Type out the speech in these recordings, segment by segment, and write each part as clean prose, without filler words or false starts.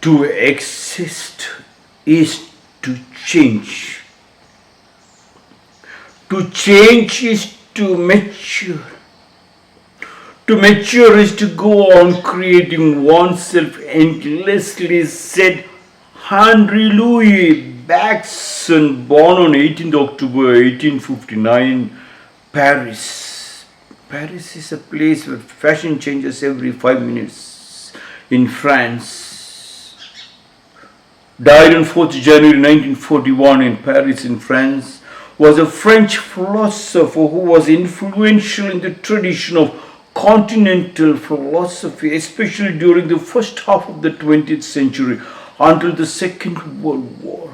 To exist is to change. To change is to mature. To mature is to go on creating oneself endlessly, said Henri Bergson, born on 18th October 1859, Paris. Paris is a place where fashion changes every 5 minutes. In France. Died on 4th January 1941 in Paris, in France, was a French philosopher who was influential in the tradition of continental philosophy, especially during the first half of the 20th century until the Second World War.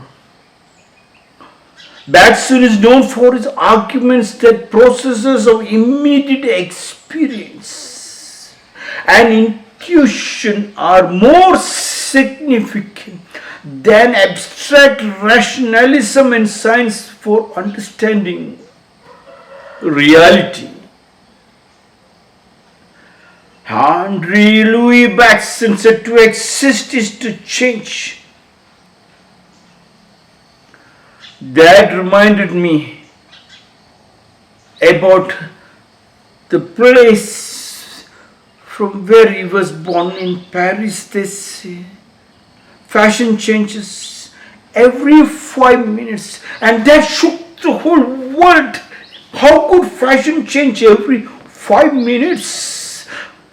Bergson is known for his arguments that processes of immediate experience and intuition are more significant than abstract rationalism and science for understanding reality. Henri Bergson said to exist is to change. That reminded me about the place from where he was born in Paris. They say fashion changes every 5 minutes, and that shook the whole world. How could fashion change every 5 minutes?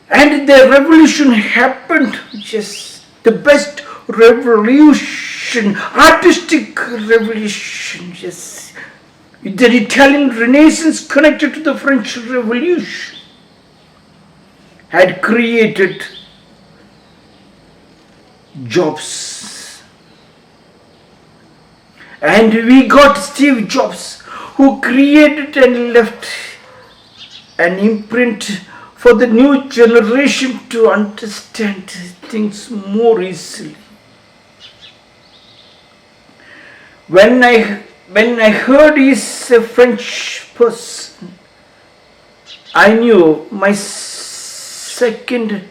And the revolution happened, just the best revolution, artistic revolution, yes. The Italian Renaissance connected to the French Revolution had created jobs. And we got Steve Jobs, who created and left an imprint for the new generation to understand things more easily. When I heard he's a French person, I knew my second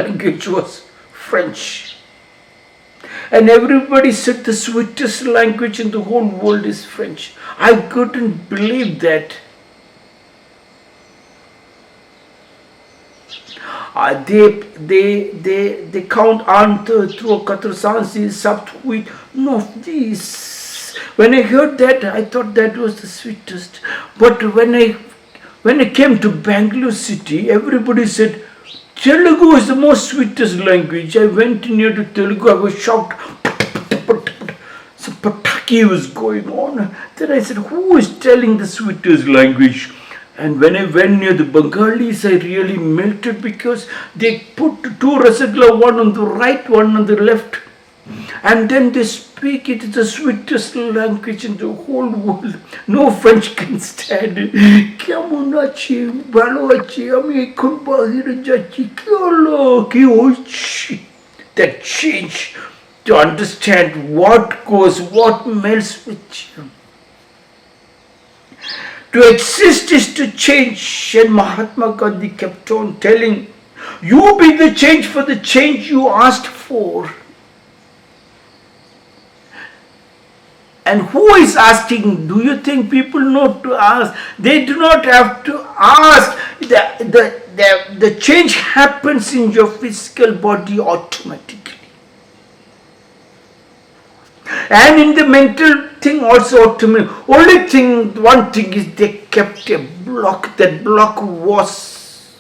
language was French. And everybody said the sweetest language in the whole world is French. I couldn't believe that. They count on through 400 sub tweet. No, this. When I heard that, I thought that was the sweetest. But when I came to Bangalore city, everybody said Telugu is the most sweetest language. I went near to Telugu. I was shocked. Some pataki was going on. Then I said, who is telling the sweetest language? And when I went near the Bengalis, I really melted because they put two rasagula, one on the right, one on the left. And then they speak it, the sweetest language in the whole world. No French can stand it. That change to understand what goes, what melts with you. To exist is to change, and Mahatma Gandhi kept on telling, you be the change for the change you asked for. And who is asking? Do you think people know to ask? They do not have to ask. The change happens in your physical body automatically. And in the mental thing also automatically. One thing is they kept a block. That block was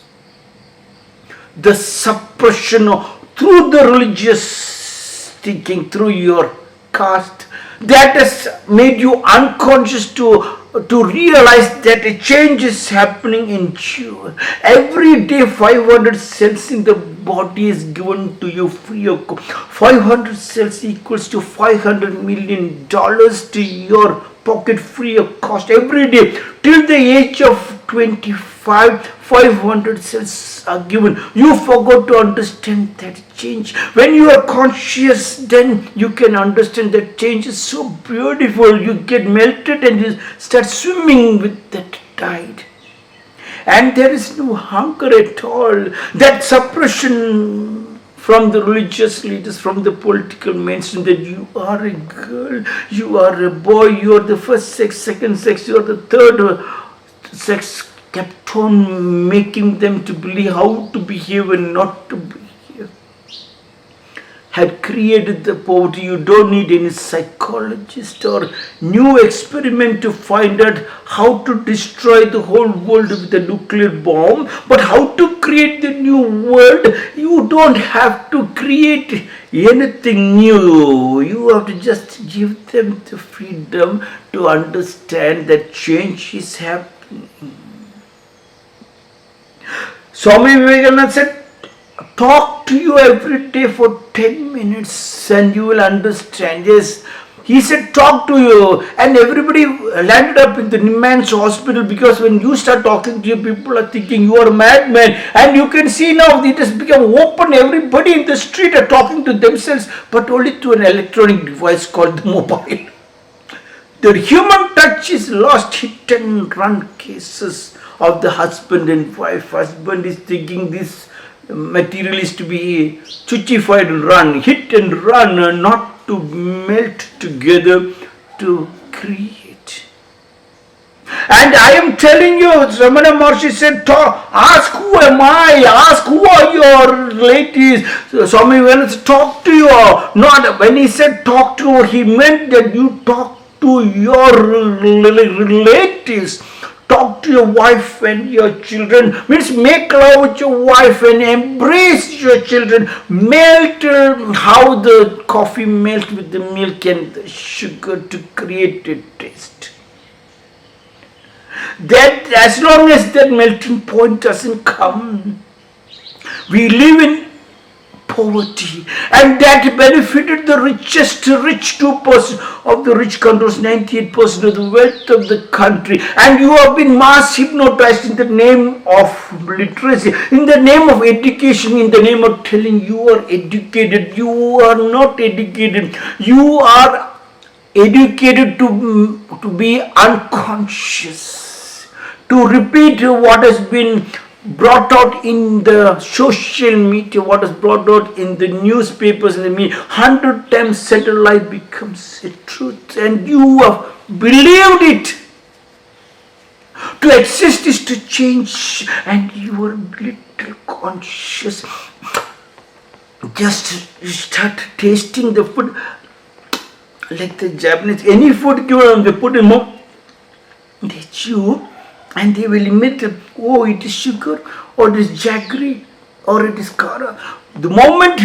the suppression through the religious thinking, through your caste. That has made you unconscious to realize that a change is happening in you. Every day 500 cells in the body is given to you free of cost. 500 cells equals to $500 million to your pocket free of cost every day. Till the age of 25, 500 cells are given. You forgot to understand that change. When you are conscious, then you can understand that change is so beautiful. You get melted and you start swimming with that tide. And there is no hunger at all. That suppression from the religious leaders, from the political mainstream, that you are a girl, you are a boy, you are the first sex, second sex, you are the third sex, kept on making them to believe how to behave and not to behave, had created the poverty. You don't need any psychologist or new experiment to find out how to destroy the whole world with a nuclear bomb, but how to create the new world. You don't have to create anything new. You have to just give them the freedom to understand that change is happening. Swami Vivekananda said, talk to you every day for 10 minutes and you will understand. Yes, he said talk to you, and everybody landed up in the Niman's hospital, because when you start talking to you, people are thinking you are a madman. And you can see now it has become open. Everybody in the street are talking to themselves, but only to an electronic device called the mobile. The human touch is lost. Hit and run cases of the husband and wife. Husband is thinking this material is to be chuchified and run, hit and run, not to melt together, to create. And I am telling you, Ramana Maharshi said, ask who am I, ask who are your ladies. Swami Vivekananda talk to you. Not when he said talk to, he meant that you talk to your relatives. Talk to your wife and your children. Means make love with your wife and embrace your children. Melt how the coffee melts with the milk and the sugar to create a taste. That as long as that melting point doesn't come, we live in poverty, and that benefited the richest rich 2% of the rich controls 98% of the wealth of the country. And you have been mass hypnotized in the name of literacy, in the name of education, in the name of telling you are educated. You are not educated. You are educated to be unconscious, to repeat what has been brought out in the social media, what is brought out in the newspapers, in the media. 100 times said a lie becomes a truth, and you have believed it. To exist is to change, and you are little conscious. Just start tasting the food like the Japanese. Any food given, they put in mouth, they chew, and they will imitate, oh, it is sugar, or it is jaggery, or it is kara. The moment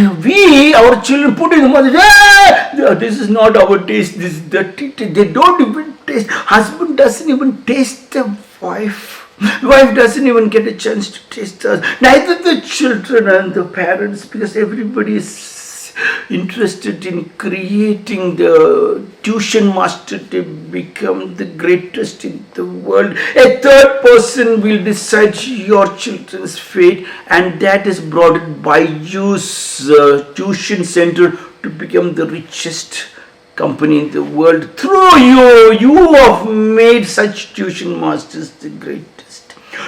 our children put in the mouth, this is not our taste, this is dirty taste. They don't even taste. Husband doesn't even taste the wife. Wife doesn't even get a chance to taste us. Neither the children and the parents, because everybody is interested in creating the tuition master to become the greatest in the world. A third person will decide your children's fate, and that is brought by use tuition center to become the richest company in the world. Through you have made such tuition masters the greatest.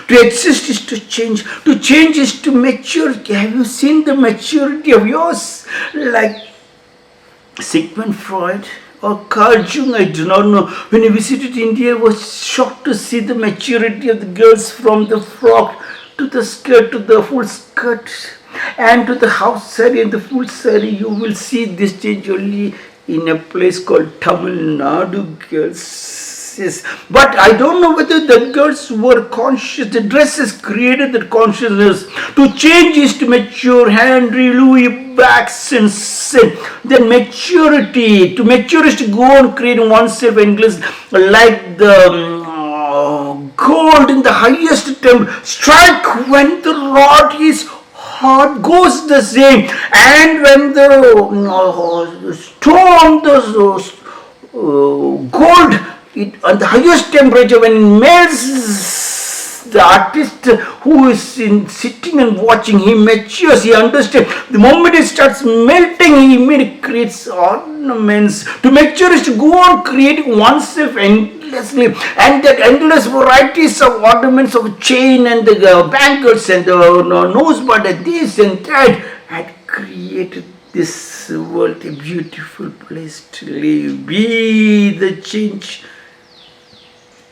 To exist is to change. To change is to mature. Have you seen the maturity of yours? Like Sigmund Freud or Carl Jung, I do not know. When he visited India, I was shocked to see the maturity of the girls, from the frock to the skirt to the full skirt and to the half sari and the full sari. You will see this change only in a place called Tamil Nadu, girls. Yes. But I don't know whether the girls were conscious. The dress has created that consciousness. To change is to mature. Henri Bergson said that maturity, to mature is to go on creating oneself endless, like the gold in the highest temple. Strike when the rod is hard, goes the same. And when the stone, the gold, at the highest temperature, when it melts, the artist who is sitting and watching, he matures, he understands. The moment it starts melting, he immediately creates ornaments. To mature is to go on creating oneself endlessly, and that endless varieties of ornaments of chain and the bangles and the nosebud and this and that, and created this world a beautiful place to live. Be the change.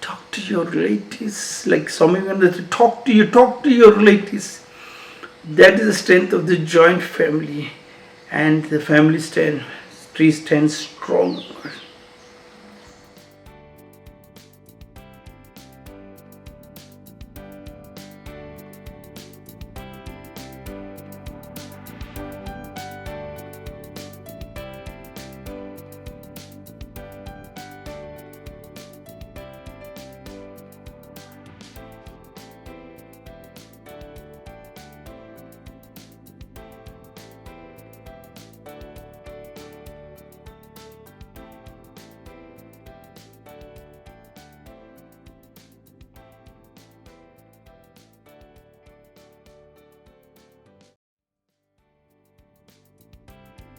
Talk to your relatives, like Swami Vivekananda, talk to your relatives. That is the strength of the joint family, and the family tree stands strong.